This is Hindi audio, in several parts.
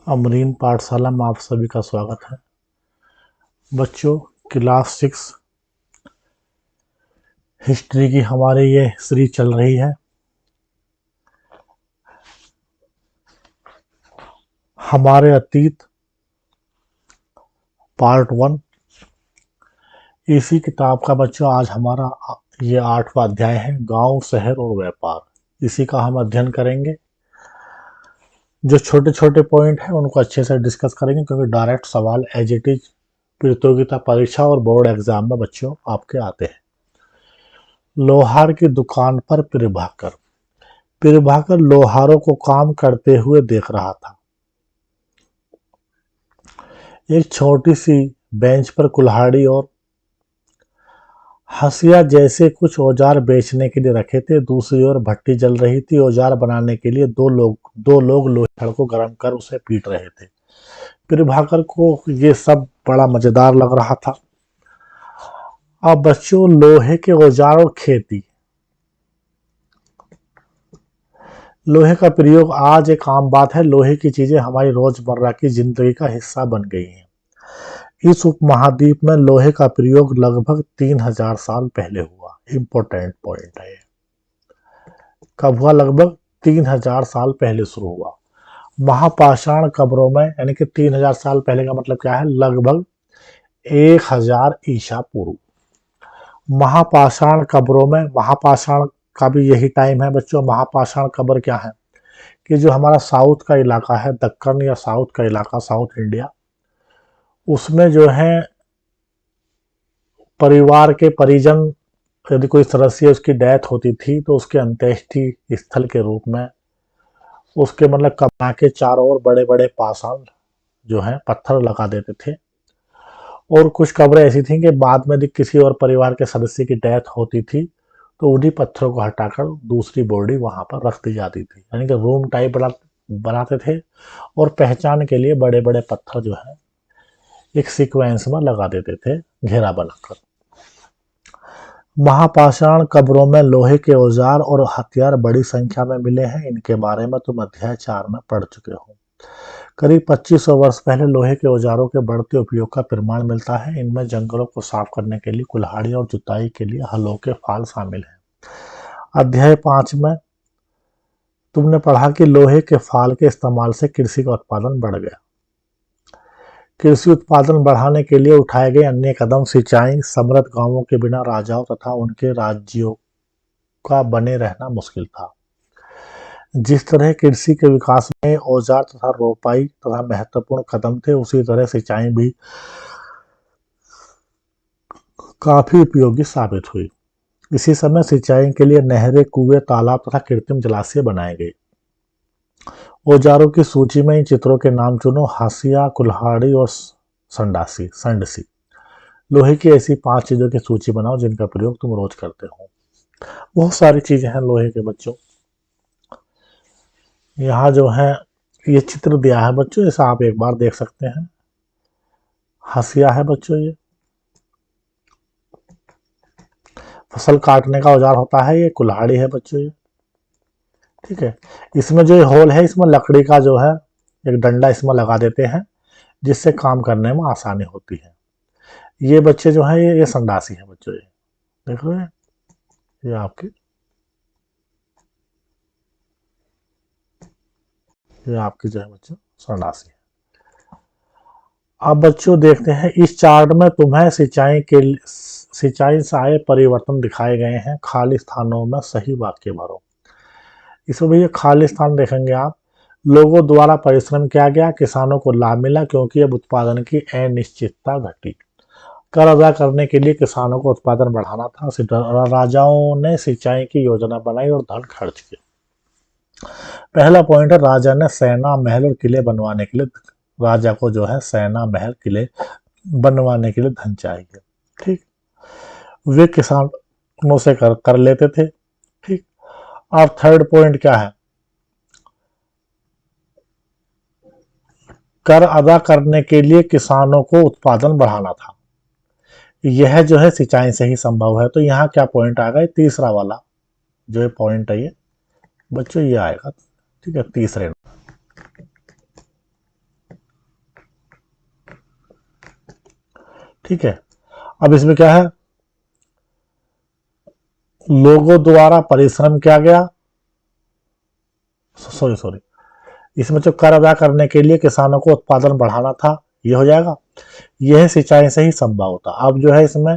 अमरीन पाठशाला में आप सभी का स्वागत है। बच्चों, क्लास 6 हिस्ट्री की हमारे ये सीरीज चल रही है। हमारे अतीत पार्ट 1। इसी किताब का बच्चों आज हमारा ये 8वां अध्याय है, गांव, शहर और व्यापार। इसी का हम अध्ययन करेंगे। जो छोटे छोटे पॉइंट हैं उनको अच्छे से डिस्कस करेंगे, क्योंकि डायरेक्ट सवाल एज इट इज प्रतियोगिता परीक्षा और बोर्ड एग्जाम में बच्चों आपके आते हैं। लोहार की दुकान पर प्रभाकर लोहारों को काम करते हुए देख रहा था। एक छोटी सी बेंच पर कुल्हाड़ी और हंसिया जैसे कुछ औजार बेचने के लिए रखे थे। दूसरी ओर भट्टी जल रही थी। औजार बनाने के लिए दो लोग लोहे को गर्म कर उसे पीट रहे थे। प्रभाकर को ये सब बड़ा मजेदार लग रहा था। अब बच्चों, लोहे के औजार और खेती। लोहे का प्रयोग आज एक आम बात है। लोहे की चीजें हमारी रोजमर्रा की जिंदगी का हिस्सा बन गई हैं। इस उपमहाद्वीप में लोहे का प्रयोग लगभग 3000 साल पहले हुआ। इंपॉर्टेंट पॉइंट है। कब हुआ? लगभग 3000 साल पहले शुरू हुआ। महापाषाण कब्रों में, यानी कि 3000 साल पहले का मतलब क्या है? लगभग 1000 ईसा पूर्व। महापाषाण कब्रों में, महापाषाण का भी यही टाइम है बच्चों। महापाषाण कब्र क्या है कि जो हमारा साउथ का इलाका है, दक्कन या साउथ का इलाका, साउथ इंडिया, उसमें जो है परिवार के परिजन, यदि कोई सदस्य उसकी डेथ होती थी तो उसके अंत्येष्टि स्थल के रूप में उसके मतलब कब्र के चारों ओर बड़े बड़े पाषाण जो है पत्थर लगा देते थे। और कुछ कब्रें ऐसी थीं कि बाद में यदि किसी और परिवार के सदस्य की डेथ होती थी तो उन्हीं पत्थरों को हटाकर दूसरी बॉडी वहां पर रख दी जाती थी, यानी कि रूम टाइप बनाते थे और पहचान के लिए बड़े बड़े पत्थर जो है एक सीक्वेंस में लगा देते थे, घेरा बनाकर। महापाषाण कब्रों में लोहे के औजार और हथियार बड़ी संख्या में मिले हैं। इनके बारे में तुम अध्याय 4 में पढ़ चुके हो। करीब 2500 वर्ष पहले लोहे के औजारों के बढ़ते उपयोग का प्रमाण मिलता है। इनमें जंगलों को साफ करने के लिए कुल्हाड़ी और जुताई के लिए हलों के फाल शामिल हैं। अध्याय 5 में तुमने पढ़ा कि लोहे के फाल के इस्तेमाल से कृषि का उत्पादन बढ़ गया। कृषि उत्पादन बढ़ाने के लिए उठाए गए अन्य कदम सिंचाई। समृद्ध गांवों के बिना राजाओं तथा उनके राज्यों का बने रहना मुश्किल था। जिस तरह कृषि के विकास में औजार तथा रोपाई तथा महत्वपूर्ण कदम थे, उसी तरह सिंचाई भी काफी उपयोगी साबित हुई। इसी समय सिंचाई के लिए नहरें, कुएं, तालाब तथा कृत्रिम जलाशय बनाए गए। औजारों की सूची में इन चित्रों के नाम चुनो: हाशिया, कुल्हाड़ी और संडसी। लोहे की ऐसी 5 चीजों की सूची बनाओ जिनका प्रयोग तुम रोज करते हो। बहुत सारी चीजें हैं लोहे के बच्चों। यहाँ जो है ये चित्र दिया है बच्चों, इसे आप एक बार देख सकते हैं। हाशिया है बच्चों, ये फसल काटने का औजार होता है। ये कुल्हाड़ी है बच्चों, ये ठीक है। इसमें जो होल है, इसमें लकड़ी का जो है एक डंडा इसमें लगा देते हैं, जिससे काम करने में आसानी होती है। ये बच्चे जो है ये संडासी है बच्चों, ये देख रहे हैं, ये आपकी जो है बच्चों संडासी है। अब बच्चों देखते हैं इस चार्ट में तुम्हें सिंचाई से आए परिवर्तन दिखाए गए हैं। खाली स्थानों में सही वाक्य भरो। इसमें भैया खाली स्थान देखेंगे आप। लोगों द्वारा परिश्रम किया गया, किसानों को लाभ मिला क्योंकि अब उत्पादन की अनिश्चितता घटी। कर अदा करने के लिए किसानों को उत्पादन बढ़ाना था। राजाओं ने सिंचाई की योजना बनाई और धन खर्च किया। पहला पॉइंट है, राजा ने सेना, महल और किले बनवाने के लिए, राजा को जो है सेना, महल, किले बनवाने के लिए धन चाहिए। ठीक, वे किसानों से कर लेते थे। ठीक, अब थर्ड पॉइंट क्या है? कर अदा करने के लिए किसानों को उत्पादन बढ़ाना था। यह जो है सिंचाई से ही संभव है। तो यहाँ क्या पॉइंट आ गया? तीसरा वाला जो है पॉइंट है ये बच्चों, ये आएगा। ठीक है, तीसरे। ठीक है। अब इसमें क्या है, लोगों द्वारा परिश्रम किया गया, सॉरी सॉरी, इसमें जो कर अदा करने के लिए किसानों को उत्पादन बढ़ाना था, ये हो जाएगा। यह सिंचाई से ही संभव होता। अब जो है इसमें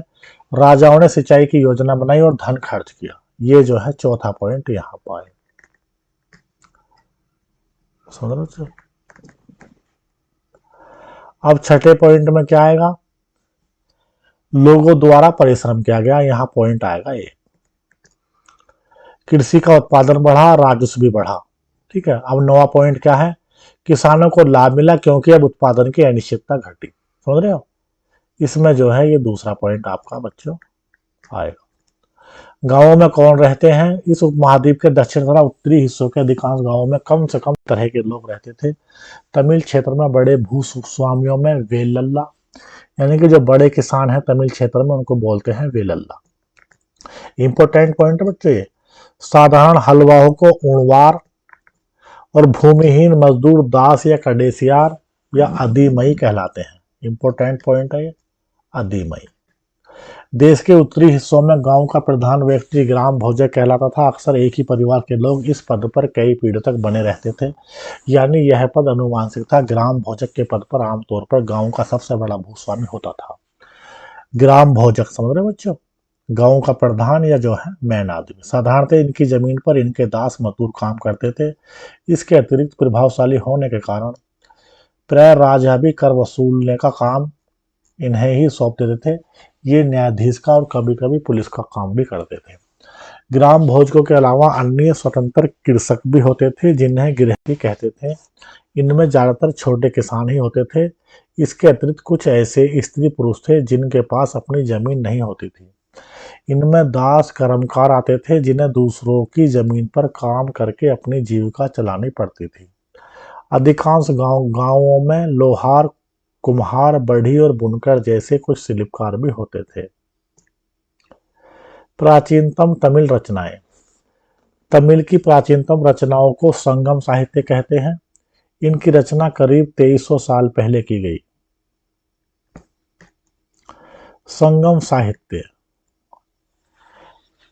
राजाओं ने सिंचाई की योजना बनाई और धन खर्च किया, ये जो है चौथा पॉइंट यहाँ पर है। समझ रहे हो? अब छठे पॉइंट में क्या आएगा, लोगों द्वारा परिश्रम किया गया, यहाँ पॉइंट आएगा ये। कृषि का उत्पादन बढ़ा, राजस्व भी बढ़ा। ठीक है। अब नवा पॉइंट क्या है, किसानों को लाभ मिला क्योंकि अब उत्पादन की अनिश्चितता घटी। समझ रहे हो? इसमें जो है ये दूसरा पॉइंट आपका बच्चों आएगा। गांवों में कौन रहते हैं, इस उपमहाद्वीप के दक्षिण तथा उत्तरी हिस्सों के अधिकांश गांवों में कम से कम तरह के लोग रहते थे। तमिल क्षेत्र में बड़े भूस्वामियों में वेलल्ला, यानी कि जो बड़े किसान हैं तमिल क्षेत्र में, उनको बोलते हैं वेलल्ला। इंपोर्टेंट पॉइंट बच्चे, साधारण हलवाओं को उणवार और भूमिहीन मजदूर दास या कडेसियार या अधिमई कहलाते हैं। इंपोर्टेंट पॉइंट है ये, अधिमई। देश के उत्तरी हिस्सों में गांव का प्रधान व्यक्ति ग्राम भोजक कहलाता था। अक्सर एक ही परिवार के लोग इस पद पर कई पीढ़ियों तक बने रहते थे, यानी यह पद अनुवांशिक था। ग्राम भोजक के पद पर आमतौर पर गांव का सबसे बड़ा भूस्वामी होता था। ग्राम भोजक, समझ रहे बच्चों, गांव का प्रधान या जो है मैन आदमी। साधारणतः इनकी जमीन पर इनके दास मजदूर काम करते थे। इसके अतिरिक्त प्रभावशाली होने के कारण प्राय राजा भी कर वसूलने का काम इन्हें ही सौंप देते थे। ये न्यायाधीश का और कभी कभी पुलिस का काम भी करते थे। ग्राम भोजकों के अलावा अन्य स्वतंत्र कृषक भी होते थे जिन्हें गृहस्थी कहते थे। इनमें ज्यादातर छोटे किसान ही होते थे। इसके अतिरिक्त कुछ ऐसे स्त्री पुरुष थे जिनके पास अपनी जमीन नहीं होती थी। इनमें दास कर्मकार आते थे जिन्हें दूसरों की जमीन पर काम करके अपनी जीविका चलानी पड़ती थी। अधिकांश गांवों में लोहार, कुम्हार, बढ़ी और बुनकर जैसे कुछ शिल्पकार भी होते थे। प्राचीनतम तमिल रचनाएं। तमिल की प्राचीनतम रचनाओं को संगम साहित्य कहते हैं। इनकी रचना करीब 2300 साल पहले की गई। संगम साहित्य,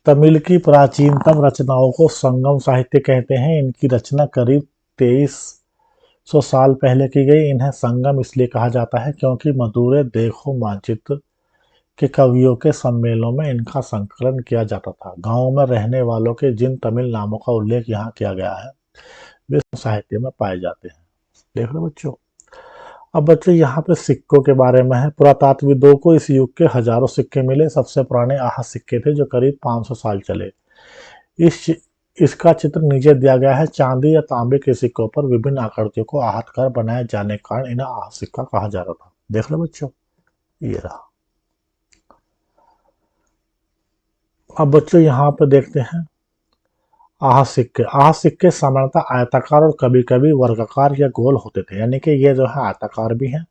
तमिल की प्राचीनतम रचनाओं को संगम साहित्य कहते हैं। इनकी रचना करीब 2300 साल पहले की गई। इन्हें संगम इसलिए कहा जाता है क्योंकि मदुरै देखो मानचित्र के कवियों के सम्मेलनों में इनका संकलन किया जाता था। गांव में रहने वालों के जिन तमिल नामों का उल्लेख यहाँ किया गया है वे साहित्य में पाए जाते हैं। देख लो बच्चों। अब बच्चों यहाँ पे सिक्कों के बारे में है। पुरातात्विदों को इस युग के हजारों सिक्के मिले। सबसे पुराने आह सिक्के थे जो करीब 500 साल चले। इसका चित्र नीचे दिया गया है। चांदी या तांबे के सिक्कों पर विभिन्न आकृतियों को आहत कर बनाए जाने के कारण इन्हें आह सिक्का कहा जा रहा था। देख लो बच्चों, ये रहा। अब बच्चों यहाँ पे देखते हैं आह सिक्के। आह सिक्के सामान्यतः आयताकार और कभी कभी वर्गाकार या गोल होते थे, यानी कि ये जो है आयताकार भी हैं,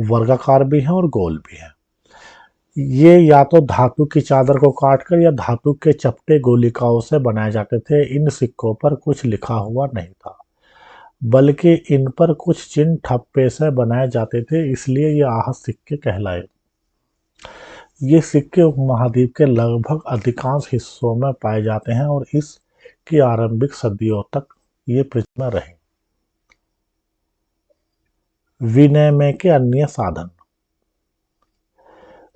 वर्गाकार भी हैं और गोल भी हैं। ये या तो धातु की चादर को काटकर या धातु के चपटे गोलिकाओं से बनाए जाते थे। इन सिक्कों पर कुछ लिखा हुआ नहीं था, बल्कि इन पर कुछ चिन्ह ठप्पे से बनाए जाते थे, इसलिए ये आह सिक्के कहलाए। ये सिक्के उपमहाद्वीप के लगभग अधिकांश हिस्सों में पाए जाते हैं और इसकी आरंभिक सदियों तक ये प्रचलित में रहे। विनिमय के अन्य साधन।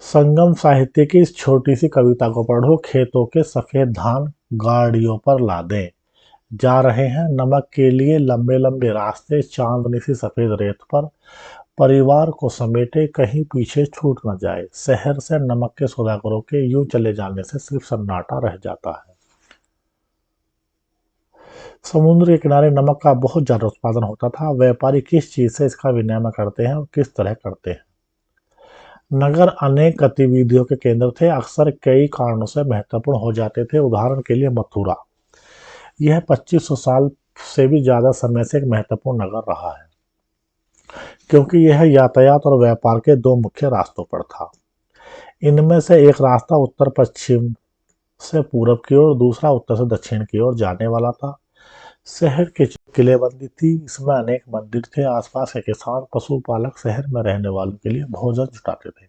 संगम साहित्य की इस छोटी सी कविता को पढ़ो। खेतों के सफेद धान गाड़ियों पर लादे जा रहे हैं, नमक के लिए लंबे लंबे रास्ते चांदनी सी सफेद रेत पर, परिवार को समेटे कहीं पीछे छूट न जाए। शहर से नमक के सौदागरों के यूं चले जाने से सिर्फ सन्नाटा रह जाता है। समुद्र के किनारे नमक का बहुत ज्यादा उत्पादन होता था। व्यापारी किस चीज से इसका विनिमय करते हैं और किस तरह करते हैं। नगर अनेक गतिविधियों के केंद्र थे, अक्सर कई कारणों से महत्वपूर्ण हो जाते थे। उदाहरण के लिए मथुरा, यह 2500 साल से भी ज्यादा समय से एक महत्वपूर्ण नगर रहा है क्योंकि यह यातायात और व्यापार के दो मुख्य रास्तों पर था। इनमें से एक रास्ता उत्तर पश्चिम से पूरब की ओर, दूसरा उत्तर से दक्षिण की ओर जाने वाला था। शहर की किलेबंदी थी, इसमें अनेक मंदिर थे। आसपास के किसान पशुपालक शहर में रहने वालों के लिए भोजन जुटाते थे।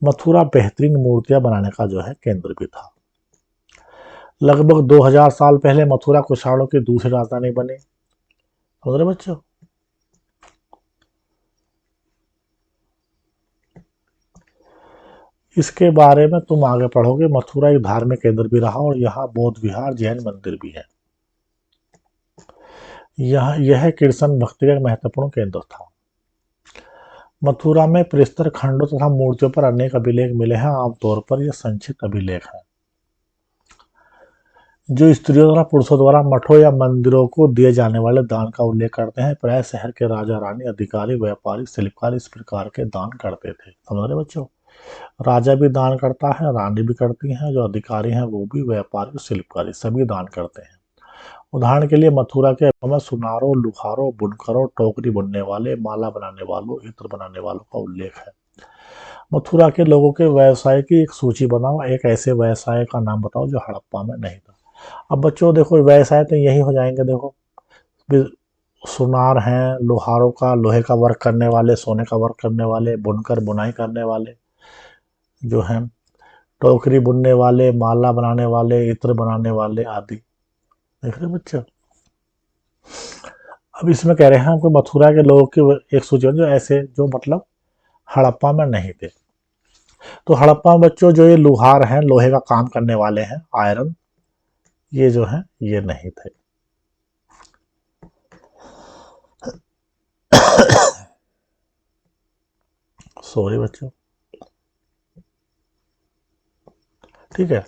मथुरा बेहतरीन मूर्तियां बनाने का जो है केंद्र भी था। लगभग 2000 साल पहले मथुरा कुषाणों की दूसरी राजधानी बनी। समझ रहे बच्चों? इसके बारे में तुम आगे पढ़ोगे। मथुरा एक धार्मिक केंद्र भी रहा और यहाँ बौद्ध विहार, जैन मंदिर भी है। यह कृष्ण भक्ति का एक महत्वपूर्ण केंद्र था। मथुरा में प्रस्तर खंडों तथा मूर्तियों पर अनेक अभिलेख मिले हैं। आमतौर पर यह संक्षिप्त अभिलेख है जो स्त्रियों द्वारा पुरुषों द्वारा मठों या मंदिरों को दिए जाने वाले दान का उल्लेख करते हैं। प्राय शहर के राजा, रानी, अधिकारी, व्यापारी, शिल्पकार इस प्रकार के दान करते थे। समझ रहे बच्चों? राजा भी दान करता है, रानी भी करती हैं, जो अधिकारी हैं वो भी, व्यापारी, शिल्पकारी सभी दान करते हैं। उदाहरण के लिए मथुरा के में सुनारों, लुहारों, बुनकरों, टोकरी बुनने वाले, माला बनाने वालों, इत्र बनाने वालों का उल्लेख है। मथुरा के लोगों के व्यवसाय की एक सूची बनाओ। एक ऐसे व्यवसाय का नाम बताओ जो हड़प्पा में नहीं था। अब बच्चों देखो, व्यवसाय तो यही हो जाएंगे। देखो, सुनार हैं, लोहारों का, लोहे का वर्क करने वाले, सोने का वर्क करने वाले, बुनकर बुनाई करने वाले जो हैं, टोकरी बुनने वाले, माला बनाने वाले, इत्र बनाने वाले आदि। देख रहे बच्चों? अब इसमें कह रहे हैं आपको मथुरा के लोगों की एक सूची जो ऐसे जो मतलब हड़प्पा में नहीं थे। तो हड़प्पा में बच्चों जो ये लुहार हैं, लोहे का काम करने वाले हैं, आयरन, ये जो है ये नहीं थे। सॉरी बच्चों। ठीक है,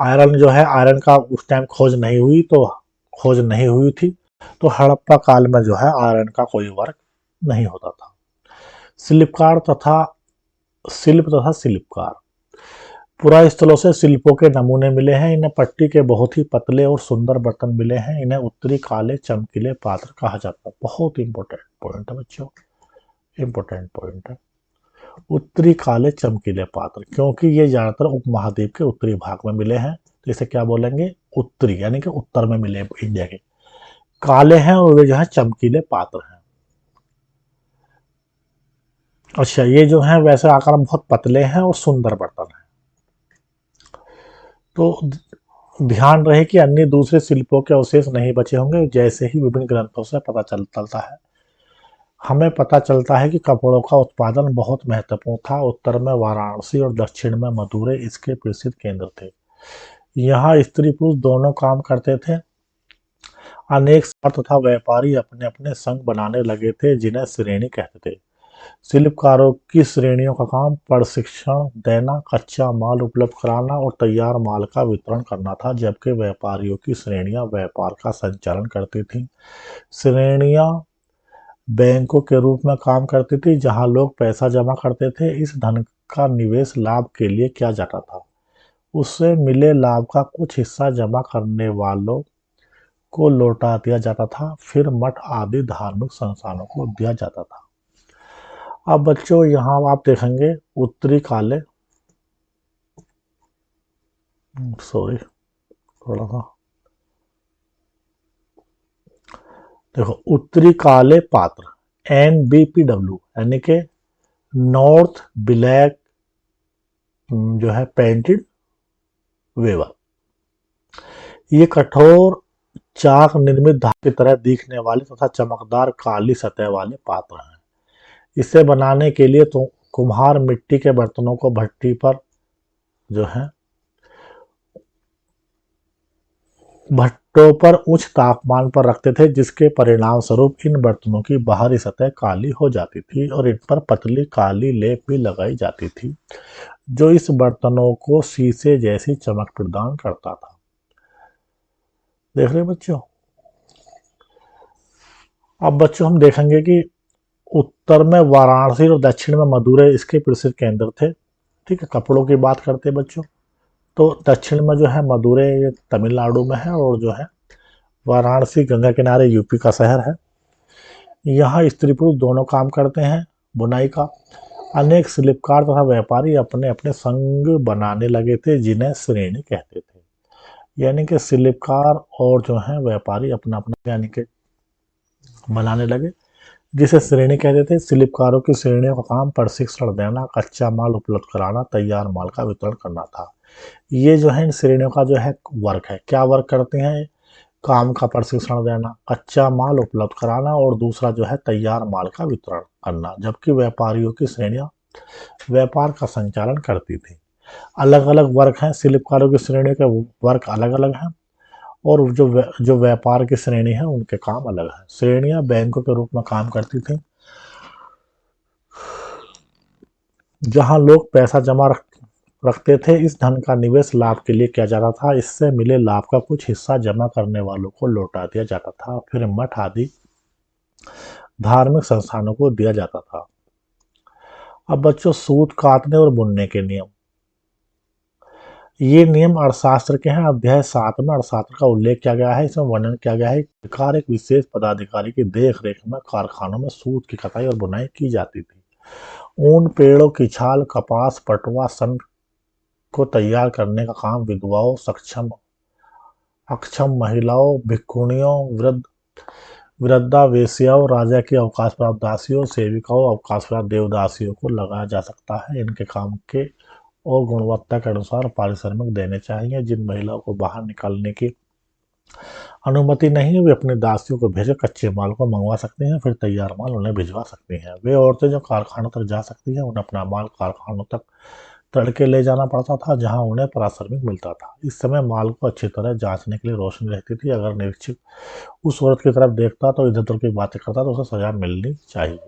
आयरन जो है, आयरन का उस टाइम खोज नहीं हुई थी। तो हड़प्पा काल में जो है आयरन का कोई वर्क नहीं होता था। शिल्पकार तथा शिल्पकार, पुरास्थलों से शिल्पों के नमूने मिले हैं। इन्हें पट्टी के बहुत ही पतले और सुंदर बर्तन मिले हैं। इन्हें उत्तरी काले चमकीले पात्र कहा जाता है। बहुत इंपॉर्टेंट पॉइंट है बच्चों, इंपॉर्टेंट पॉइंट है। उत्तरी काले चमकीले पात्र, क्योंकि ये ज्यादातर उपमहाद्वीप के उत्तरी भाग में मिले हैं, तो इसे क्या बोलेंगे? उत्तरी, यानी कि उत्तर में मिले इंडिया के। काले हैं और वे जो है चमकीले पात्र हैं। अच्छा, ये जो है वैसे आकार में बहुत पतले हैं और सुंदर बर्तन है। तो ध्यान रहे कि अन्य दूसरे शिल्पों के अवशेष नहीं बचे होंगे, जैसे ही विभिन्न ग्रंथों से पता चलता है। हमें पता चलता है कि कपड़ों का उत्पादन बहुत महत्वपूर्ण था। उत्तर में वाराणसी और दक्षिण में मदुरै इसके प्रसिद्ध केंद्र थे। यहाँ स्त्री पुरुष दोनों काम करते थे। अनेक सार्थ तथा व्यापारी अपने अपने संघ बनाने लगे थे, जिन्हें श्रेणी कहते थे। शिल्पकारों की श्रेणियों का काम प्रशिक्षण देना, कच्चा माल उपलब्ध कराना और तैयार माल का वितरण करना था, जबकि व्यापारियों की श्रेणियां व्यापार का संचालन करती थीं। श्रेणियां बैंकों के रूप में काम करती थी, जहां लोग पैसा जमा करते थे। इस धन का निवेश लाभ के लिए किया जाता था। उससे मिले लाभ का कुछ हिस्सा जमा करने वालों को लौटा दिया जाता था, फिर मठ आदि धार्मिक संस्थानों को दिया जाता था। अब बच्चों यहाँ आप देखेंगे उत्तरी काले, सॉरी थोड़ा सा, देखो उत्तरी काले पात्र NBPW, यानी कि नॉर्थ ब्लैक जो है पेंटेड वेवर। ये कठोर चाक निर्मित धातु की तरह दिखने वाले तथा चमकदार काली सतह वाले पात्र हैं। इसे बनाने के लिए तो कुम्हार मिट्टी के बर्तनों को भट्टी पर जो है भट्टों पर उच्च तापमान पर रखते थे, जिसके परिणाम स्वरूप इन बर्तनों की बाहरी सतह काली हो जाती थी और इन पर पतली काली लेप भी लगाई जाती थी, जो इस बर्तनों को शीशे जैसी चमक प्रदान करता था। देख रहे बच्चों? अब बच्चों हम देखेंगे कि उत्तर में वाराणसी और दक्षिण में मदुरै इसके प्रसिद्ध केंद्र थे। ठीक है, कपड़ों की बात करते हैं बच्चों, तो दक्षिण में जो है मदुरै ये तमिलनाडु में है, और जो है वाराणसी गंगा किनारे यूपी का शहर है। यहाँ स्त्री पुरुष दोनों काम करते हैं बुनाई का। अनेक शिल्पकार तथा व्यापारी अपने अपने संघ बनाने लगे थे, जिन्हें श्रेणी कहते थे। यानी कि शिल्पकार और जो है व्यापारी अपना अपना यानी कि बनाने लगे, जिसे श्रेणी कहते थे। शिल्पकारों की श्रेणियों का काम प्रशिक्षण देना, कच्चा माल उपलब्ध कराना, तैयार माल का वितरण करना था। ये जो है इन श्रेणियों का जो है वर्क है। क्या वर्क करते हैं? काम का प्रशिक्षण देना, कच्चा माल उपलब्ध कराना और दूसरा जो है तैयार माल का वितरण करना। जबकि व्यापारियों की श्रेणियां व्यापार का संचालन करती थी। अलग अलग वर्ग हैं। शिल्पकारों की श्रेणी के वर्ग अलग अलग हैं और जो व्यापार की श्रेणी है उनके काम अलग है। श्रेणियां बैंकों के रूप में काम करती थी, जहां लोग पैसा जमा रखते थे। इस धन का निवेश लाभ के लिए किया जाता था। इससे मिले लाभ का कुछ हिस्सा जमा करने वालों को लौटा दिया जाता था, फिर मठ आदि धार्मिक संस्थानों को दिया जाता था। अब बच्चों, सूत काटने और बुनने के नियम। ये नियम अर्थशास्त्र के हैं। अध्याय 7 में अर्थशास्त्र का उल्लेख किया गया है। इसमें वर्णन किया गया है कि सरकार एक विशेष पदाधिकारी की देख रेख में कारखानों में सूत की कताई और बुनाई की जाती थी। ऊन, पेड़ों की छाल, कपास, पटुआ, सन को तैयार करने का काम विधवाओं, अक्षम महिलाओं, भिक्षुणियों, वृद्धा वेश्याओं, राजा की अवकाश प्राप्त दासियों, सेविकाओं, अवकाश प्राप्त देवदासियों को लगाया जा सकता है। इनके काम के और गुणवत्ता के अनुसार पारिश्रमिक देने चाहिए। जिन महिलाओं को बाहर निकालने की अनुमति नहीं है, वे अपने दासियों को भेजकर कच्चे माल को मंगवा सकते हैं, फिर तैयार माल उन्हें भिजवा सकती हैं। वे औरतें जो कारखानों तक जा सकती हैं, उन्हें अपना माल कारखानों तक तड़के ले जाना पड़ता था, जहां उन्हें पारिश्रमिक मिलता था। इस समय माल को अच्छी तरह जांचने के लिए रोशनी रहती थी। अगर निरीक्षक उस औरत की तरफ देखता तो इधर उधर की बातें करता तो उसे सजा मिलनी चाहिए।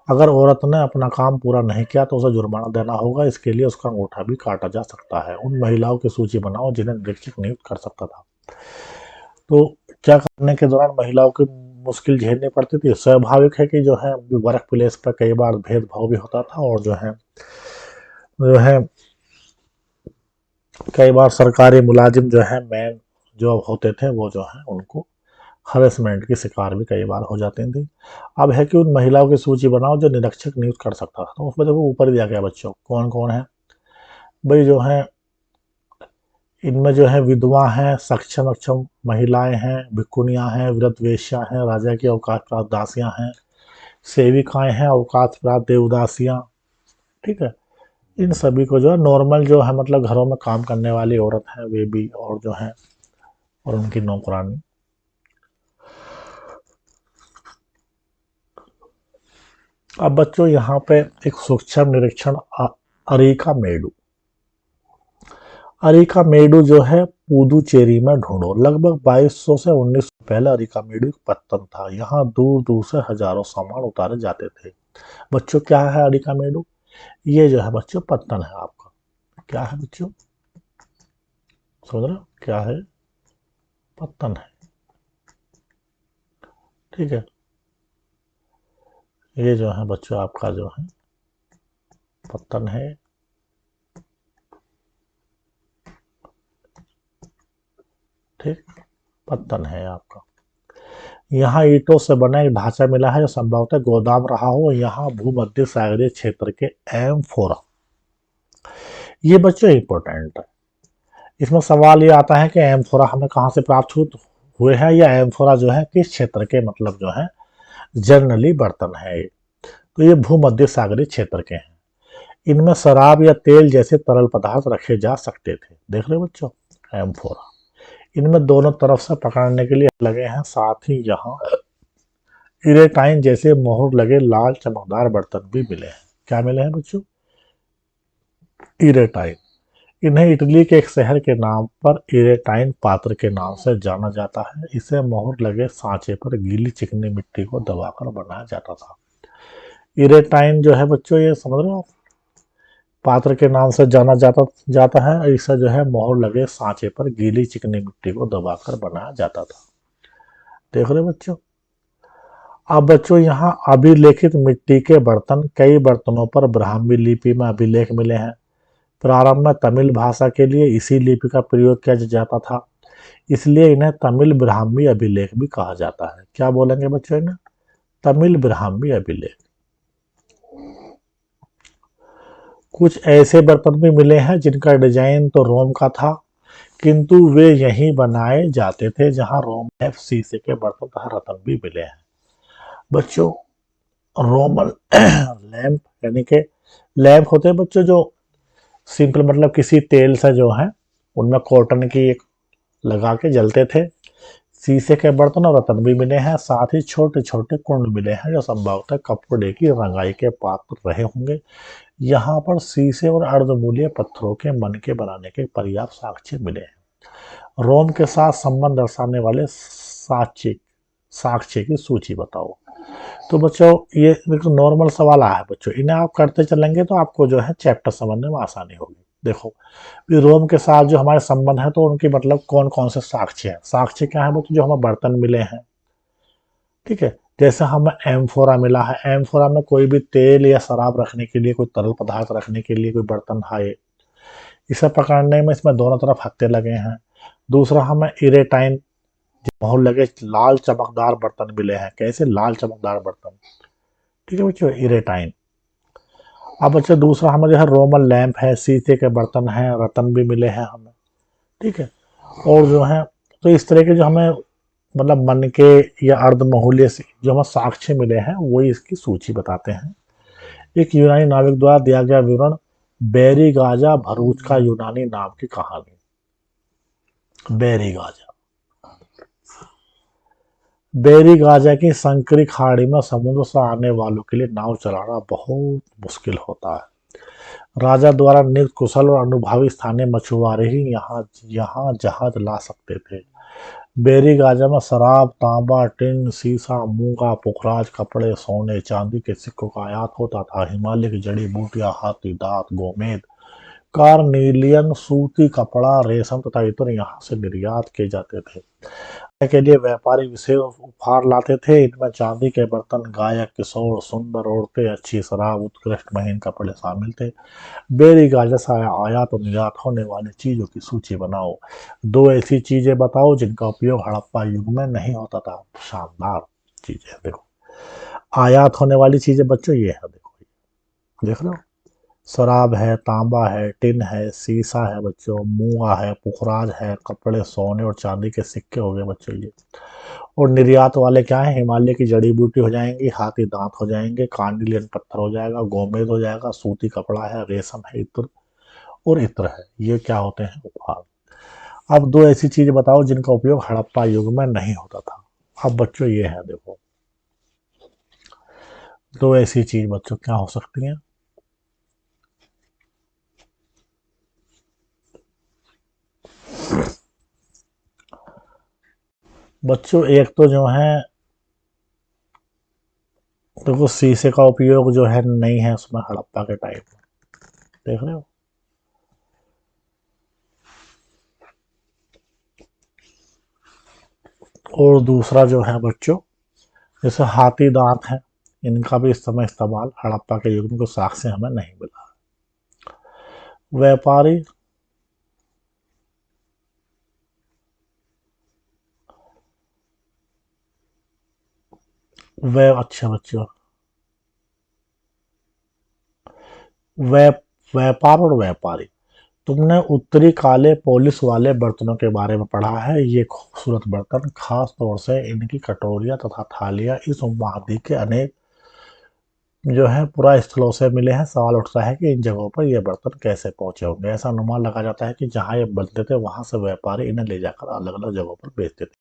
अगर औरत ने अपना काम पूरा नहीं किया तो उसे जुर्माना देना होगा। इसके लिए उसका अंगूठा भी काटा जा सकता है। उन महिलाओं की सूची बनाओ जिन्हें निरीक्षक नियुक्त कर सकता था। तो क्या करने के दौरान महिलाओं की मुश्किल झेलनी पड़ती थी? स्वाभाविक है कि जो है वर्क प्लेस पर कई बार भेदभाव भी होता था और जो है कई बार सरकारी मुलाजिम जो है मैन जो होते थे वो जो है उनको हरेसमेंट की शिकार भी कई बार हो जाती थी। अब है कि उन महिलाओं की सूची बनाओ जो निरीक्षक नियुक्त कर सकता था। तो उसमें देखो ऊपर दिया गया बच्चों कौन कौन है भाई। जो है इनमें जो है विधवा हैं, सक्षम अक्षम महिलाएं हैं, भिक्षुणियां हैं, वृद्ध वेश्या हैं, राजा की अवकाश प्राप्त दासियां हैं, सेविकाएं हैं, अवकाश प्राप्त देवदासियां। ठीक है। इन सभी को जो है नॉर्मल जो है मतलब घरों में काम करने वाली औरत है वे भी, और जो है और उनकी नौकरानी। अब बच्चों यहाँ पे एक सूक्ष्म निरीक्षण अरिका मेडू। अरिका मेडू जो है पुदुचेरी में ढूंढो। लगभग 2200 से 1900 पहले अरिका मेडू एक पत्तन था। यहाँ दूर दूर से हजारों सामान उतारे जाते थे। बच्चों क्या है अरिका मेडू? ये जो है बच्चों पत्तन है आपका। क्या है बच्चों? समझ रहे हो क्या है? पत्तन है। ठीक है। ये जो है बच्चों आपका जो है पत्तन है। ठीक, पत्तन है आपका। यहाँ ईंटों से बना एक ढांचा मिला है जो संभवतः गोदाम रहा हो। यहाँ भूमध्य सागरीय क्षेत्र के एम्फोरा। ये बच्चों इंपॉर्टेंट है। इसमें सवाल ये आता है कि एम्फोरा हमें कहाँ से प्राप्त हुए हैं, या एम्फोरा जो है किस क्षेत्र के मतलब जो है जनरली बर्तन है। तो ये भूमध्य सागरीय क्षेत्र के हैं। इनमें शराब या तेल जैसे तरल पदार्थ रखे जा सकते थे। देख रहे हो बच्चों, एम्फोरा। इनमें दोनों तरफ से पकड़ने के लिए लगे हैं। साथ ही यहाँ इरेटाइन जैसे मोहर लगे लाल चमकदार बर्तन भी मिले हैं। क्या मिले हैं बच्चों? इरेटाइन। इन्हें इटली के एक शहर के नाम पर इरेटाइन पात्र के नाम से जाना जाता है। इसे मोहर लगे सांचे पर गीली चिकनी मिट्टी को दबाकर बनाया जाता था। इरेटाइन जो है बच्चों ये समझ रहे हो आप, पात्र के नाम से जाना जाता है। इसे जो है मोहर लगे सांचे पर गीली चिकनी मिट्टी को दबाकर बनाया जाता था। देख रहे बच्चों। अब बच्चों यहाँ अभिलेखित मिट्टी के बर्तन। कई बर्तनों पर ब्राह्मी लिपि में अभिलेख मिले हैं। प्रारंभ में तमिल भाषा के लिए इसी लिपि का प्रयोग किया जाता था, इसलिए इन्हें तमिल ब्राह्मी अभिलेख भी कहा जाता है। क्या बोलेंगे बच्चों इन्हें? तमिल ब्राह्मी अभिलेख। कुछ ऐसे बर्तन भी मिले हैं जिनका डिजाइन तो रोम का था, किंतु वे यहीं बनाए जाते थे जहां रोम शीशे के बर्तन तथा रत्न भी मिले हैं। बच्चों रोमन लैंप यानी कि लैंप होते हैं बच्चों जो सिंपल मतलब किसी तेल से जो है उनमें कॉटन की एक लगा के जलते थे। शीशे के बर्तन और रतन भी मिले हैं, साथ ही छोटे छोटे कुंड मिले हैं जो संभवतः कपड़े की रंगाई के पात्र रहे होंगे। यहाँ पर शीशे और अर्धमूल्य पत्थरों के मन के बनाने के पर्याप्त साक्ष्य मिले हैं। रोम के साथ संबंध दर्शाने वाले साक्ष्य साक्ष्य की सूची बताओ। तो बच्चों ये देखो नॉर्मल सवाल आया है बच्चों, इन्हें आप करते चलेंगे तो आपको जो है चैप्टर समझने में आसानी होगी। देखो ये रोम के साथ जो हमारे संबंध है तो उनकी मतलब कौन कौन से साक्ष्य हैं। साक्ष्य क्या है बच्चों, जो हमें बर्तन मिले हैं, ठीक है। जैसे हमें एम्फोरा मिला है, एम्फोरा में कोई भी तेल या शराब रखने के लिए, कोई तरल पदार्थ रखने के लिए कोई बर्तन है। इसे पकड़ने में इसमें दोनों तरफ हत्थे लगे हैं। दूसरा हमें इरेटाइन बहुत लगे लाल चमकदार बर्तन मिले हैं। कैसे लाल चमकदार बर्तन, ठीक है बच्चों, इरेटाइन। अब बच्चों दूसरा हमें जो है रोमन लैंप है, शीशे के बर्तन हैं, रतन भी मिले हैं हमें, ठीक है। और जो है तो इस तरह के जो हमें मतलब मन के या अर्धमहूल्य से जो हमें साक्ष्य मिले हैं वही इसकी सूची बताते हैं। एक यूनानी नाविक द्वारा दिया गया विवरण, बेरी गाजा भरूच का यूनानी नाम की कहानी। बेरी गाजा, बेरी गाजा की संकरी खाड़ी में समुद्र से आने वालों के लिए नाव चलाना बहुत मुश्किल होता है। राजा द्वारा नियुक्त कुशल और अनुभवी स्थानीय मछुआरे ही यहाँ यहाँ जहाज ला सकते थे। बेरी गाजा में शराब, तांबा, टिन, सीसा, मूंगा, पुखराज, कपड़े, सोने चांदी के सिक्कों का आयात होता था। हिमालय की जड़ी बूटियां, हाथी दांत, गोमेद, कार्निलियन, सूती कपड़ा, रेशम तथा इत्र यहाँ से निर्यात किए जाते थे। के लिए व्यापारी विशेष उपहार लाते थे। इनमें चांदी के बर्तन, गायक, किशोर, सुंदर औरतें, अच्छी शराब, उत्कृष्ट महीन कपड़े शामिल थे। बेरी गाजा से आयात और निर्यात होने वाली चीजों की सूची बनाओ। दो ऐसी चीजें बताओ जिनका उपयोग हड़प्पा युग में नहीं होता था। शानदार चीजें देखो। आयात होने वाली चीजें बच्चों ये है, देखो देख रहे हो, शराब है, तांबा है, टिन है, सीसा है बच्चों, मुआ है, पुखराज है, कपड़े, सोने और चांदी के सिक्के हो गए बच्चों ये। और निर्यात वाले क्या है, हिमालय की जड़ी बूटी हो जाएंगी, हाथी दांत हो जाएंगे, कार्निलियन पत्थर हो जाएगा, गोमेद हो जाएगा, सूती कपड़ा है, रेशम है, इत्र और इत्र है। ये क्या होते हैं, उपहार। अब दो ऐसी चीज बताओ जिनका उपयोग हड़प्पा युग में नहीं होता था। अब बच्चों ये है देखो, दो ऐसी चीज बच्चों क्या हो सकती हैं। बच्चों एक तो जो है देखो शीशे का उपयोग जो है नहीं है उसमें हड़प्पा के टाइम में, देख रहे हो। और दूसरा जो है बच्चों, जैसे हाथी दांत है, इनका भी इस समय इस्तेमाल हड़प्पा के युग में कुछ साक्ष्य हमें नहीं मिला। व्यापारी, वे अच्छा बच्चों, वे व्यापार और व्यापारी, तुमने उत्तरी काले पॉलिश वाले बर्तनों के बारे में पढ़ा है। ये खूबसूरत बर्तन खास तौर से इनकी कटोरियां तथा थालियां इस उपमहाद्वीप के अनेक जो है पुरा स्थलों से मिले हैं। सवाल उठता है कि इन जगहों पर ये बर्तन कैसे पहुंचे होंगे। ऐसा अनुमान लगा जाता है कि जहां ये बनते थे वहां से व्यापारी इन्हें ले जाकर अलग अलग जगहों पर बेचते थे।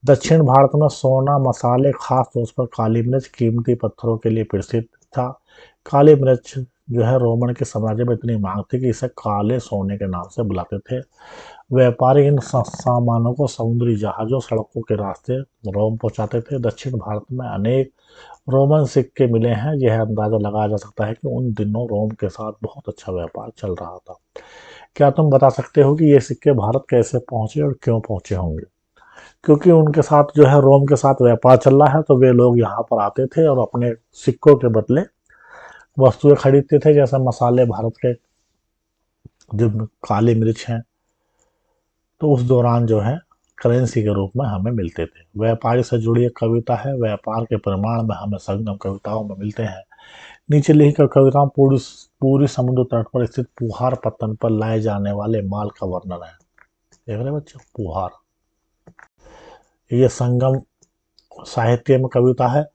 दक्षिण भारत में सोना, मसाले, खास तौर पर काली मिर्च कीमती पत्थरों के लिए प्रसिद्ध था। काली मिर्च जो है रोमन के साम्राज्य में इतनी मांग थी कि इसे काले सोने के नाम से बुलाते थे। व्यापारी इन सामानों को समुद्री जहाजों, सड़कों के रास्ते रोम पहुंचाते थे। दक्षिण भारत में अनेक रोमन सिक्के मिले हैं। यह अंदाजा लगाया जा सकता है कि उन दिनों रोम के साथ बहुत अच्छा व्यापार चल रहा था। क्या तुम बता सकते हो कि ये सिक्के भारत कैसे पहुंचे और क्यों पहुंचे होंगे। क्योंकि उनके साथ जो है रोम के साथ व्यापार चल रहा है तो वे लोग यहाँ पर आते थे और अपने सिक्कों के बदले वस्तुएं खरीदते थे। जैसे मसाले भारत के जो काली मिर्च हैं तो उस दौरान जो है करेंसी के रूप में हमें मिलते थे। व्यापारी से जुड़ी एक कविता है, व्यापार के प्रमाण में हमें संगम कविताओं में मिलते हैं। नीचे लिखी कविताओं पूरी पूरी समुद्र तट पर स्थित पुहार पत्तन पर लाए जाने वाले माल का वर्णन है। देख रहे बच्चों, पुहार, ये संगम साहित्य में कविता है।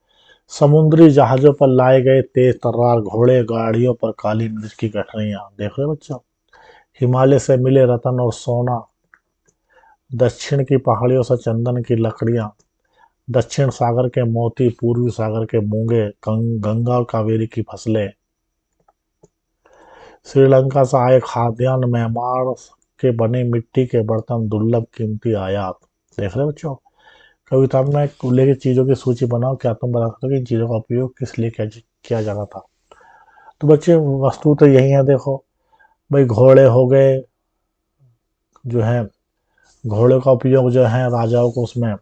समुद्री जहाजों पर लाए गए तेज तर्रार घोड़े, गाड़ियों पर काली मिर्च की गठरियां, देख रहे हो बच्चों। हिमालय से मिले रतन और सोना, दक्षिण की पहाड़ियों से चंदन की लकड़ियां, दक्षिण सागर के मोती, पूर्वी सागर के मूंगे, गंगा और कावेरी की फसलें, श्रीलंका से आए खाद्यान्न, म्यांमार के बने मिट्टी के बर्तन, दुर्लभ कीमती आयात, देख रहे हो बच्चों। कविता में उल्लेखित चीजों की सूची बनाओ, क्या तुम बता सकते हो कि इन चीजों का उपयोग किस लिए किया जाता था। तो बच्चे वस्तु तो यही है, देखो भाई, घोड़े हो गए, जो है घोड़े का उपयोग जो है राजाओं को उसमें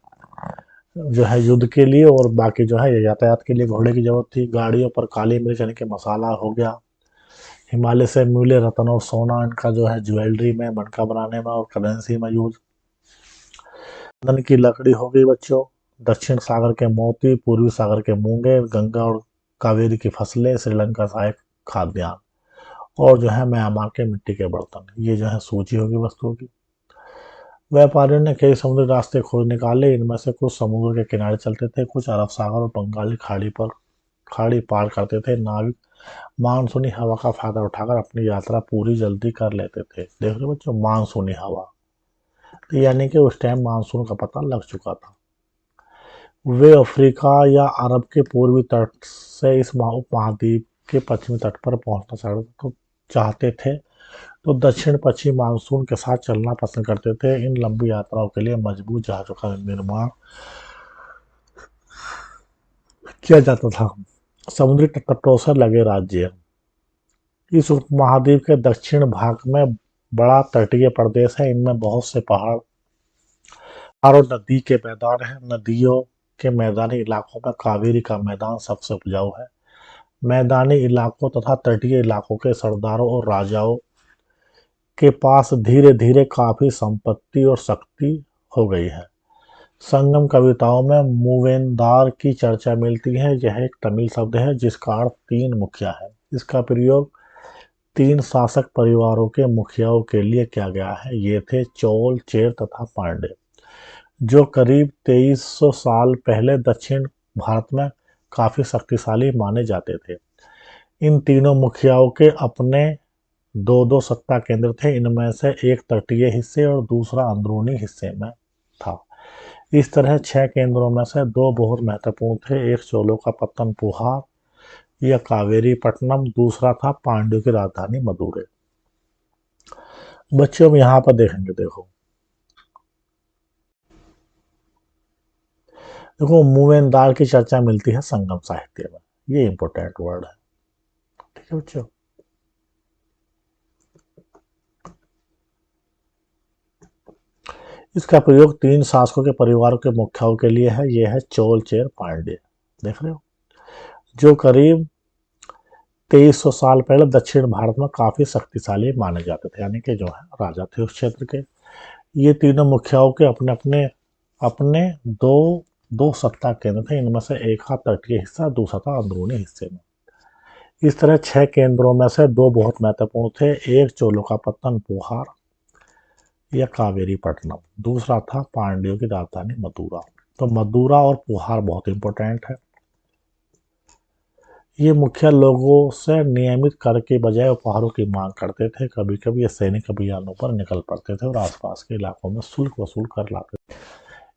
जो है युद्ध के लिए, और बाकी जो है यातायात के लिए घोड़े की जरूरत थी। गाड़ियों पर काली मिर्च यानी कि मसाला हो गया। हिमालय से मिले रतन और सोना, इनका जो है ज्वेलरी में, मटका बनाने में और करेंसी में यूज। चंदन की लकड़ी हो गई बच्चों। दक्षिण सागर के मोती, पूर्वी सागर के मूंगे, गंगा और कावेरी की फसलें, श्रीलंका से आए खाद्यान्न, और जो है म्यांमार के मिट्टी के बर्तन। ये जो है सूची होगी वस्तुओं की। व्यापारियों ने कई समुद्री रास्ते खोज निकाले, इनमें से कुछ समुद्र के किनारे चलते थे, कुछ अरब सागर और बंगाली खाड़ी पार करते थे। नाविक मानसूनी हवा का फायदा उठाकर अपनी यात्रा पूरी जल्दी कर लेते थे। देख रहे हो बच्चों, मानसूनी हवा, तो यानी कि उस टाइम मानसून का पता लग चुका था। वे अफ्रीका या अरब के पूर्वी तट से इस उपमहाद्वीप के पश्चिमी तट पर पहुंचना चाहते थे, तो दक्षिण पश्चिम मानसून के साथ चलना पसंद करते थे। इन लंबी यात्राओं के लिए मजबूत जहाजों का निर्माण किया जाता था। समुद्री तटों से लगे राज्य, इस उपमहाद्वीप के दक्षिण भाग में बड़ा तटीय प्रदेश है। इनमें बहुत से पहाड़ और नदी के मैदान हैं। नदियों के मैदानी इलाकों में कावेरी का मैदान सबसे उपजाऊ है। मैदानी इलाकों तथा तटीय इलाकों के सरदारों और राजाओं के पास धीरे धीरे काफी संपत्ति और शक्ति हो गई है। संगम कविताओं में मूवेंदार की चर्चा मिलती है। यह एक तमिल शब्द है जिसका अर्थ तीन मुखिया है। इसका प्रयोग तीन शासक परिवारों के मुखियाओं के लिए किया गया है। ये थे चोल, चेर तथा पांड्य, जो करीब 2300 साल पहले दक्षिण भारत में काफी शक्तिशाली माने जाते थे। इन तीनों मुखियाओं के अपने दो दो सत्ता केंद्र थे। इनमें से एक तटीय हिस्से और दूसरा अंदरूनी हिस्से में था। इस तरह 6 केंद्रों में से 2 बहुत महत्वपूर्ण थे। एक चोलों का पत्तन पुहार या कावेरी पट्टनम, दूसरा था पांड्यों की राजधानी मदुरै। बच्चों हम यहाँ पर देखेंगे, देखो देखो मूवेंदार की चर्चा मिलती है संगम साहित्य में। ये इंपॉर्टेंट वर्ड है, ठीक है बच्चों। इसका प्रयोग तीन शासकों के परिवारों के मुखियाओं के लिए है। यह है चोल, चेर, पांड्य, देख रहे हो, जो करीब 2300 साल पहले दक्षिण भारत में काफी शक्तिशाली माने जाते थे, यानी कि जो है राजा थे उस क्षेत्र के। ये तीनों मुखियाओं के अपने अपने अपने दो दो सत्ता केंद्र थे। इनमें से एक था तटीय हिस्सा, दूसरा था अंदरूनी हिस्से में। इस तरह 6 केंद्रों में से 2 बहुत महत्वपूर्ण थे। एक चोलों का पत्तन पुहार या कावेरी पट्टनम, दूसरा था पांड्यों की राजधानी मदुरा। तो मदुरा और पुहार बहुत इंपॉर्टेंट है। ये मुखिया लोगों से नियमित कर के बजाय उपहारों की मांग करते थे। कभी कभी ये सैनिक अभियानों पर निकल पड़ते थे और आसपास के इलाकों में शुल्क वसूल कर लाते थे।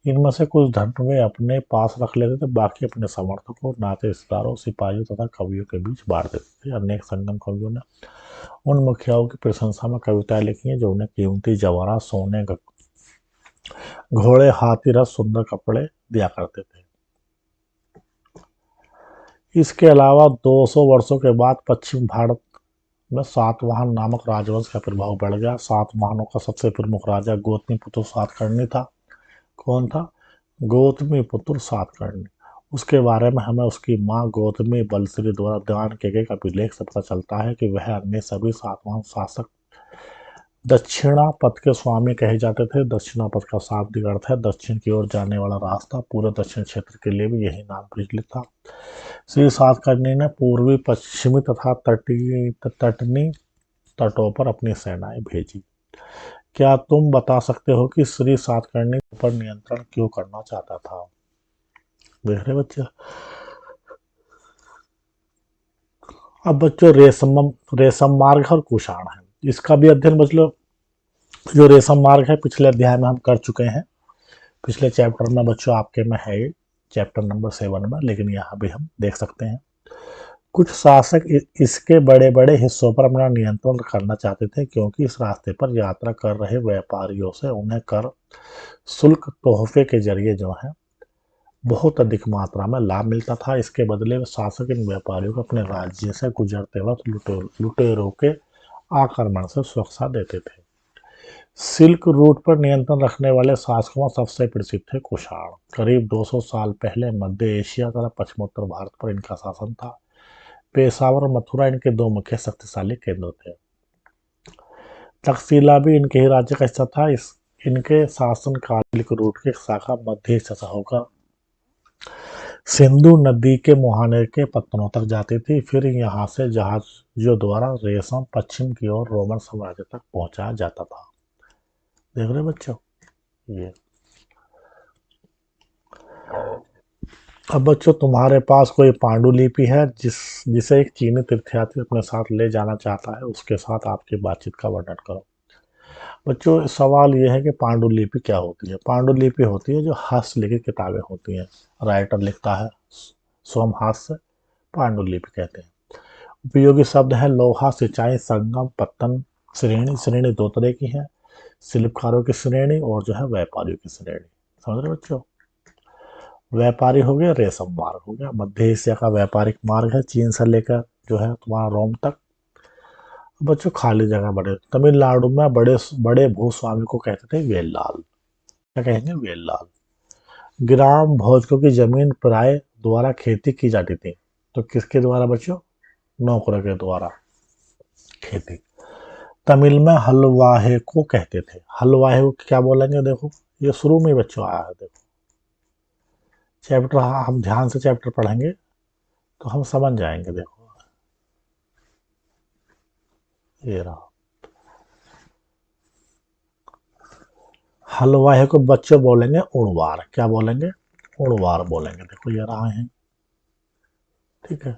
इनमें से कुछ धन वे अपने पास रख लेते थे, बाकी अपने समर्थकों, नाते रिश्तेदारों, सिपाहियों तथा कवियों के बीच बांट देते थे। अनेक संगम कवियों ने उन मुखियाओं की प्रशंसा में कविताएं लिखी हैं जो उन्हें कीमती जवाहरात, सोने, घोड़े, हाथी, रथ, सुंदर कपड़े दिया करते थे। इसके अलावा 200 वर्षों के बाद पश्चिम भारत में सातवाहन नामक राजवंश का प्रभाव बढ़ गया। सातवाहनों का सबसे प्रमुख राजा गौतमीपुत्र सातकर्णी था। कौन था? गौतमीपुत्र सातकर्णी। उसके बारे में हमें उसकी मां गौतमी बलश्री द्वारा दान किए गए अभिलेख से पता चलता है कि वह अन्य सभी सातवाहन शासक दक्षिणापथ के स्वामी कहे जाते थे। दक्षिणापथ का शाब्दिक अर्थ है दक्षिण की ओर जाने वाला रास्ता। पूरे दक्षिण क्षेत्र के लिए भी यही नाम प्रचलित था। श्री सातकर्णी ने पूर्वी, पश्चिमी तथा तटनी तटों पर अपनी सेनाएं भेजी। क्या तुम बता सकते हो कि श्री सातकर्णी पर नियंत्रण क्यों करना चाहता था? देख रहे बच्चे, अब बच्चों रेशम मार्ग और कुषाण है, इसका भी अध्ययन बच्चों, जो रेशम मार्ग है पिछले अध्याय में हम कर चुके हैं। पिछले चैप्टर में बच्चों आपके में है ये चैप्टर नंबर 7 में, लेकिन यहाँ भी हम देख सकते हैं कुछ शासक इसके बड़े बड़े हिस्सों पर अपना नियंत्रण करना चाहते थे, क्योंकि इस रास्ते पर यात्रा कर रहे व्यापारियों से उन्हें कर, शुल्क, तोहफे के जरिए जो है बहुत अधिक मात्रा में लाभ मिलता था। इसके बदले में शासक इन व्यापारियों को अपने राज्य से गुजरते वक्त लुटेरों के आक्रमण से सुरक्षा देते थे। सिल्क रूट पर नियंत्रण रखने वाले शासकों में सबसे प्रसिद्ध थे कुषाण। करीब 200 साल पहले मध्य एशिया तथा पश्चिमोत्तर भारत पर इनका शासन था। पेशावर और मथुरा इनके दो मुख्य शक्तिशाली केंद्र थे। तक्षशिला भी इनके ही राज्य का हिस्सा था। इनके शासन काल सिल्क रूट की एक शाखा मध्य एशिया से होकर सिंधु नदी के मुहाने के पत्तनों तक जाती थी। फिर यहाँ से जहाजों द्वारा रेशम पश्चिम की ओर रोमन साम्राज्य तक पहुंचाया जाता था। देख रहे बच्चों ये। अब बच्चों तुम्हारे पास कोई पांडुलिपि है जिसे एक चीनी तीर्थयात्री अपने साथ ले जाना चाहता है, उसके साथ आपकी बातचीत का वर्णन करो। बच्चों सवाल यह है कि पांडुलिपि क्या होती है। पांडुलिपि होती है जो हस्तलिखित किताबें होती हैं, राइटर लिखता है स्वयं हाथ से, पांडुलिपि कहते हैं। उपयोगी शब्द है लोहा, सिंचाई, संगम, पत्तन, श्रेणी। श्रेणी दो तरह की है, शिल्पकारों की श्रेणी और जो है व्यापारियों की श्रेणी। समझ रहे बच्चों। व्यापारी हो गया, रेशम मार्ग हो गया, मध्य एशिया का व्यापारिक मार्ग है, चीन से लेकर जो है तुम्हारा रोम तक। बच्चों खाली जगह बड़े, तमिलनाडु में बड़े बड़े भूस्वामी को कहते थे वेल्लाल। क्या कहेंगे? वेल्लाल। ग्राम भोजकों की जमीन प्राय द्वारा खेती की जाती थी। तो किसके द्वारा बच्चों? नौकरों के द्वारा खेती। तमिल में हलवाहे को कहते थे। हलवाहे को क्या बोलेंगे? देखो ये शुरू में बच्चों आया है। देखो चैप्टर हम ध्यान से चैप्टर पढ़ेंगे तो हम समझ जाएंगे। देखो ये रहा, हलवाहे को बच्चे बोलेंगे उड़वार। क्या बोलेंगे? उड़वार बोलेंगे। देखो ये रहा है, ठीक है।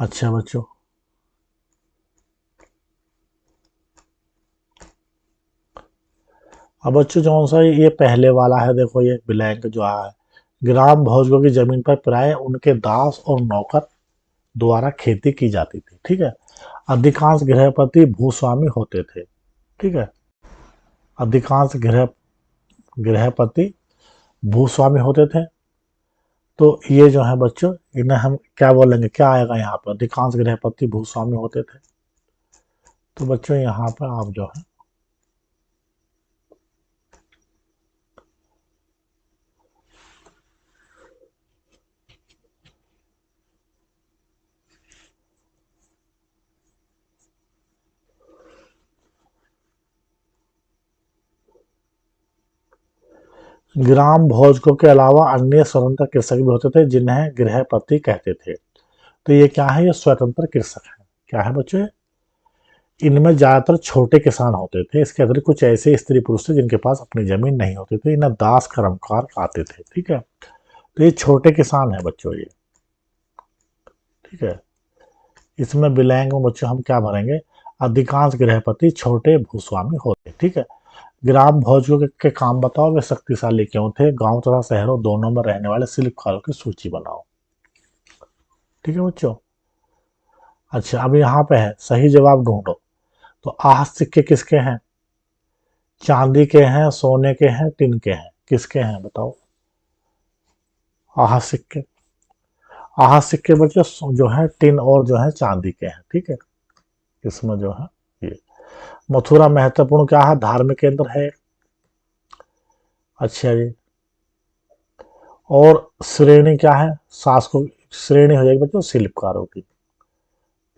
अच्छा बच्चों, अब बच्चों जो सा ये पहले वाला है, देखो ये ब्लैंक जो आया है, ग्राम भोजकों की जमीन पर प्राय उनके दास और नौकर द्वारा खेती की जाती थी, ठीक है। अधिकांश गृहपति भूस्वामी होते थे, ठीक है। अधिकांश गृहपति भूस्वामी होते थे। तो ये जो है बच्चों, इन्हें हम क्या बोलेंगे? क्या आएगा यहाँ पर? अधिकांश गृहपति भूस्वामी होते थे। तो बच्चों यहाँ पर आप जो है ग्राम भोजकों के अलावा अन्य स्वतंत्र कृषक भी होते थे, जिन्हें गृहपति कहते थे। तो ये क्या है? ये स्वतंत्र कृषक है। क्या है बच्चों? इनमें ज्यादातर छोटे किसान होते थे। इसके अतिरिक्त कुछ ऐसे स्त्री पुरुष थे जिनके पास अपनी जमीन नहीं होती थी। इन्हें दास कर्मकार आते थे, ठीक है। तो ये छोटे किसान है बच्चों ये, ठीक है। इसमें बिलैंग में बच्चों हम क्या भरेंगे? अधिकांश गृहपति छोटे भूस्वामी होते, ठीक है। ग्राम भोजों के काम बताओ, वे शक्तिशाली क्यों थे? गांव तथा शहरों दोनों में रहने वाले शिल्पकारों की सूची बनाओ, ठीक है बच्चों। अच्छा अब यहाँ पे है सही जवाब ढूंढो। तो आह सिक्के किसके हैं? चांदी के हैं, सोने के हैं, टिन के हैं? किसके हैं बताओ? आह सिक्के। आह सिक्के बच्चों जो है टिन और जो है चांदी के हैं, ठीक है। इसमें जो है ये मथुरा महत्वपूर्ण क्या है? धार्मिक केंद्र है। अच्छा जी। और श्रेणी क्या है? शासकों श्रेणी हो जाएगी बच्चों शिल्पकारों की,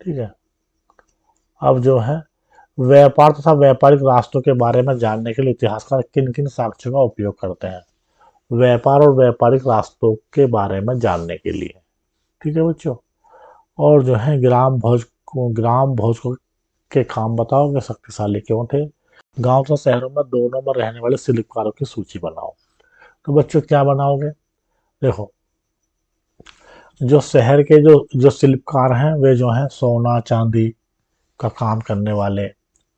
ठीक है। अब जो है व्यापार तथा व्यापारिक रास्तों के बारे में जानने के लिए इतिहासकार किन किन साक्ष्यों का उपयोग करते हैं? व्यापार और व्यापारिक रास्तों के बारे में जानने के लिए, ठीक है बच्चों। और जो है ग्राम भोज को के काम बताओ कि शक्तिशाली क्यों थे? गांव तथा शहरों में दोनों में रहने वाले शिल्पकारों की सूची बनाओ। तो बच्चों क्या बनाओगे? देखो जो शहर के जो जो शिल्पकार हैं वे जो हैं सोना चांदी का काम करने वाले,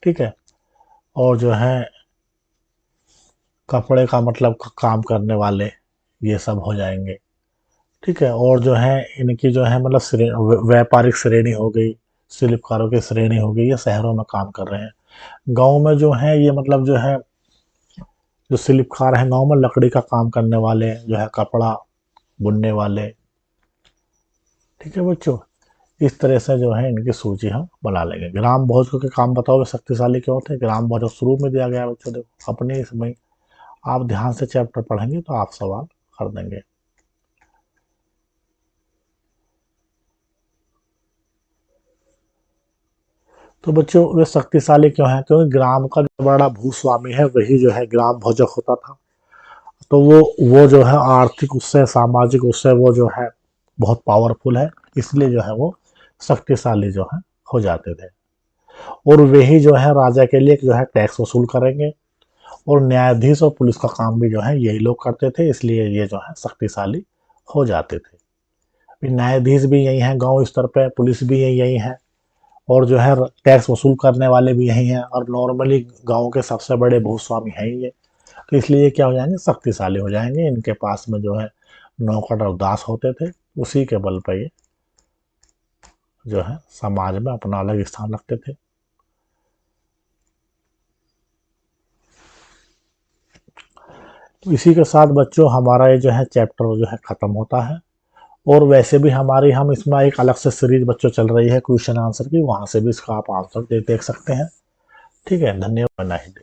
ठीक है, और जो है कपड़े का मतलब काम करने वाले, ये सब हो जाएंगे, ठीक है। और जो है इनकी जो है मतलब व्यापारिक श्रेणी हो गई, शिल्पकारों की श्रेणी हो गई, ये शहरों में काम कर रहे हैं। गांव में जो है ये मतलब जो है जो शिल्पकार हैं गांव में लकड़ी का काम करने वाले, जो है कपड़ा बुनने वाले, ठीक है बच्चों। इस तरह से जो है इनकी सूची हम बना लेंगे। ग्राम भोज के काम बताओ वे शक्तिशाली क्यों थे? ग्राम भोज शुरू में दिया गया है बच्चों, देखो अपने इसमें आप ध्यान से चैप्टर पढ़ेंगे तो आप सवाल कर देंगे। तो बच्चों वे शक्तिशाली क्यों हैं? क्योंकि ग्राम का जो बड़ा भूस्वामी है वही जो है ग्राम भोजक होता था। तो वो जो है आर्थिक उससे सामाजिक उससे वो जो है बहुत पावरफुल है, इसलिए जो है वो शक्तिशाली जो है हो जाते थे। और वही जो है राजा के लिए जो है टैक्स वसूल करेंगे, और न्यायाधीश और पुलिस का काम भी जो है यही लोग करते थे, इसलिए ये जो है शक्तिशाली हो जाते थे। न्यायाधीश भी यही हैं गांव स्तर पे, पुलिस भी यही यही है, और जो है टैक्स वसूल करने वाले भी यही हैं, और नॉर्मली गांव के सबसे बड़े भूस्वामी हैं ही ये। तो इसलिए ये क्या हो जाएंगे? शक्तिशाली हो जाएंगे। इनके पास में जो है नौकर और दास होते थे, उसी के बल पर ये जो है समाज में अपना अलग स्थान रखते थे। तो इसी के साथ बच्चों हमारा ये जो है चैप्टर जो है ख़त्म होता है। और वैसे भी हमारी हम इसमें एक अलग से सीरीज बच्चों चल रही है क्वेश्चन आंसर की, वहाँ से भी इसका आप आंसर देख सकते हैं। ठीक है, धन्यवाद।